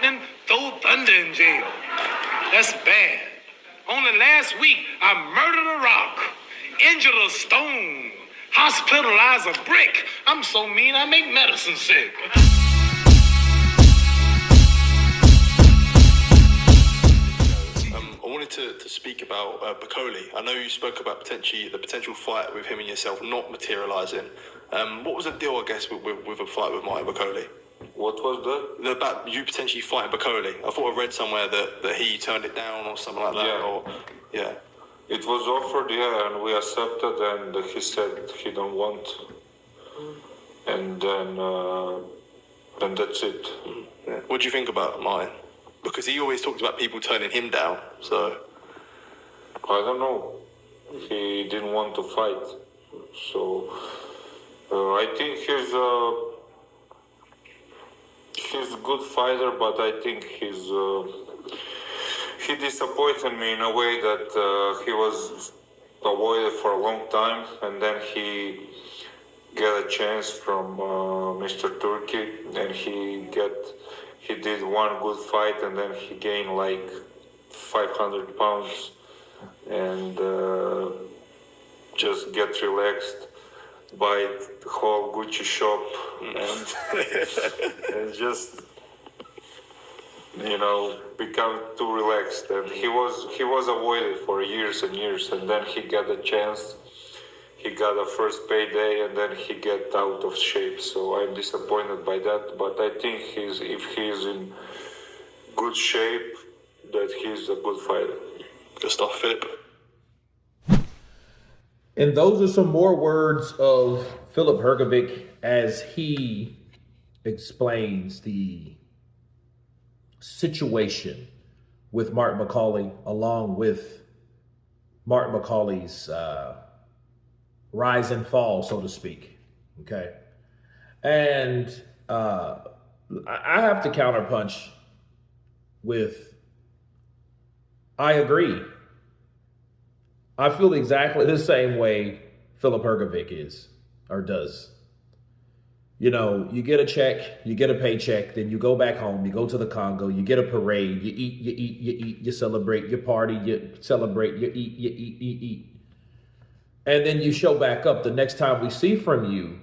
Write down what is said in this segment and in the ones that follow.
lightning, throw thunder in jail. That's bad. Only last week, I murdered a rock, injured a stone, hospitalized a brick. I'm so mean, I make medicine sick. I wanted to speak about Bakole. I know you spoke about the potential fight with him and yourself not materialising. What was the deal, I guess, with a fight with Martin Bakole? What was that? About you potentially fighting Bakole. I thought I read somewhere that he turned it down or something like that. Yeah. It was offered, and we accepted, and he said he don't want. And then that's it. Yeah. What do you think about Martin? Because he always talks about people turning him down, so... I don't know. He didn't want to fight. So, I think he's a good fighter, but I think he disappointed me in a way that he was avoided for a long time, and then he got a chance from Mr. Turkey, and he did one good fight, and then he gained like 500 pounds, and just get relaxed, buy the whole Gucci shop, and just become too relaxed. And he was avoided for years and years, and then he got a chance. He got a first payday, and then he get out of shape. So I'm disappointed by that. But I think if he's in good shape, that he's a good fighter. Good stuff, Filip. And those are some more words of Filip Hrgovic as he explains the situation with Martin Bakole, along with Martin Bakole's rise and fall, so to speak. Okay. And I have to counterpunch with, I agree. I feel exactly the same way Filip Hrgovic is, or does. You get a check, you get a paycheck, then you go back home, you go to the Congo, you get a parade, you eat, you celebrate, you party, you celebrate, you eat. And then you show back up. The next time we see from you,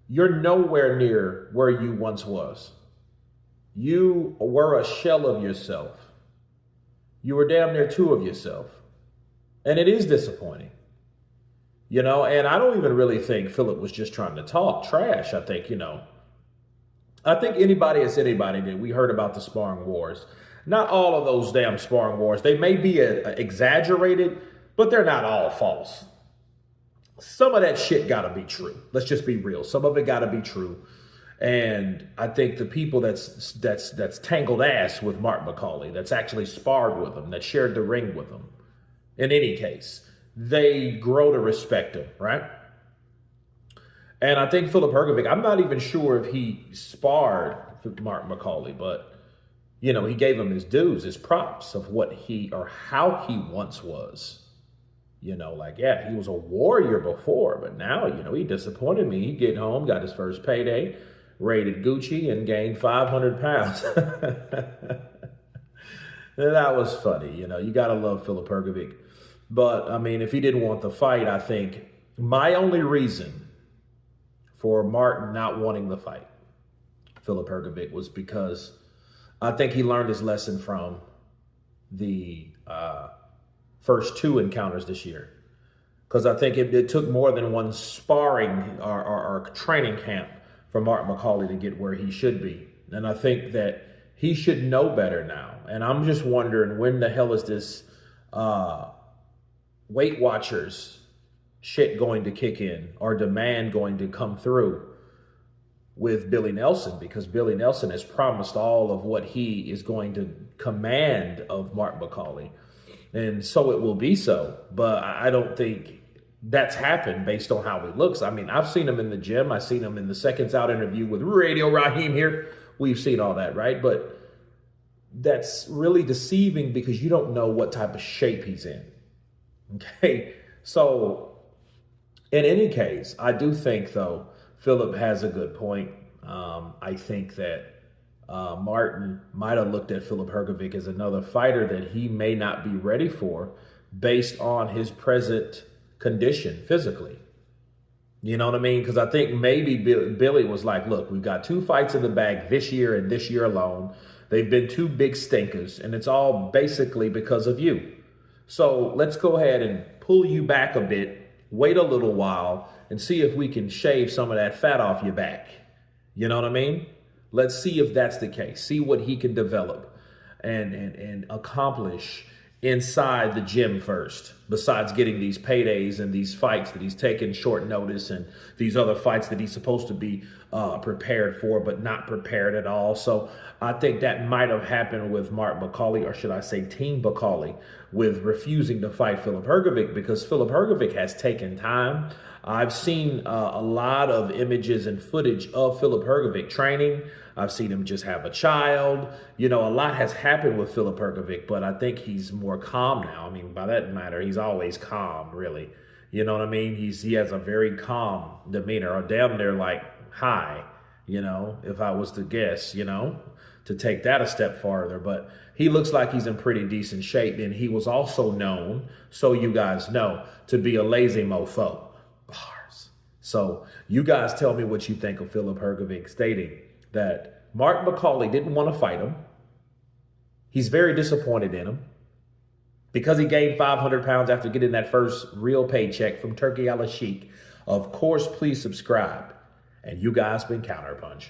you're nowhere near where you once was. You were a shell of yourself. You were damn near two of yourself. And it is disappointing. And I don't even really think Filip was just trying to talk trash. I think anybody is anybody that we heard about the sparring wars. Not all of those damn sparring wars. They may be exaggerated, but they're not all false. Some of that shit got to be true. Let's just be real. Some of it got to be true. And I think the people that's tangled ass with Martin Bakole, that's actually sparred with him, that shared the ring with him, in any case, they grow to respect him, right? And I think Filip Hrgovic, I'm not even sure if he sparred Martin Bakole, but, he gave him his dues, his props of what how he once was. He was a warrior before, but now, he disappointed me. He get home, got his first payday, raided Gucci, and gained 500 pounds. That was funny. You got to love Filip Hrgovic. But, if he didn't want the fight, I think my only reason for Martin not wanting the fight, Filip Hrgovic, was because I think he learned his lesson from the first two encounters this year. Because I think it took more than one sparring or training camp for Martin Bakole to get where he should be. And I think that he should know better now. And I'm just wondering, when the hell is this Weight Watchers shit going to kick in, or demand going to come through with Billy Nelson? Because Billy Nelson has promised all of what he is going to command of Martin Bakole. And so it will be so. But I don't think that's happened based on how he looks. I've seen him in the gym. I've seen him in the Seconds Out interview with Radio Raheem here. We've seen all that, right? But that's really deceiving because you don't know what type of shape he's in. Okay? So in any case, I do think, though, Filip has a good point. I think that Martin might have looked at Filip Hrgovic as another fighter that he may not be ready for based on his present condition physically. You know what I mean? Because I think maybe Billy was like, look, we've got 2 fights in the bag this year and this year alone. They've been 2 big stinkers, and it's all basically because of you. So let's go ahead and pull you back a bit, wait a little while, and see if we can shave some of that fat off your back. You know what I mean? Let's see if that's the case. See what he can develop and accomplish inside the gym first, besides getting these paydays and these fights that he's taking short notice and these other fights that he's supposed to be prepared for, but not prepared at all. So I think that might have happened with Mark Bakole, or should I say Team Bakole, with refusing to fight Filip Hrgovic, because Filip Hrgovic has taken time. I've seen a lot of images and footage of Filip Hrgovic training. I've seen him just have a child. You know, a lot has happened with Filip Hrgovic, but I think he's more calm now. I mean, by that matter, he's always calm, really. You know what I mean? He has a very calm demeanor, or damn near like high, you know, if I was to guess, you know, to take that a step farther. But he looks like he's in pretty decent shape. And he was also known, so you guys know, to be a lazy mofo. Bars. So you guys tell me what you think of Filip Hrgovic stating that Mark Bakole didn't want to fight him. He's very disappointed in him because he gained 500 pounds after getting that first real paycheck from Turkey Al Sheikh. Of course, please subscribe. And you guys been Counterpunch.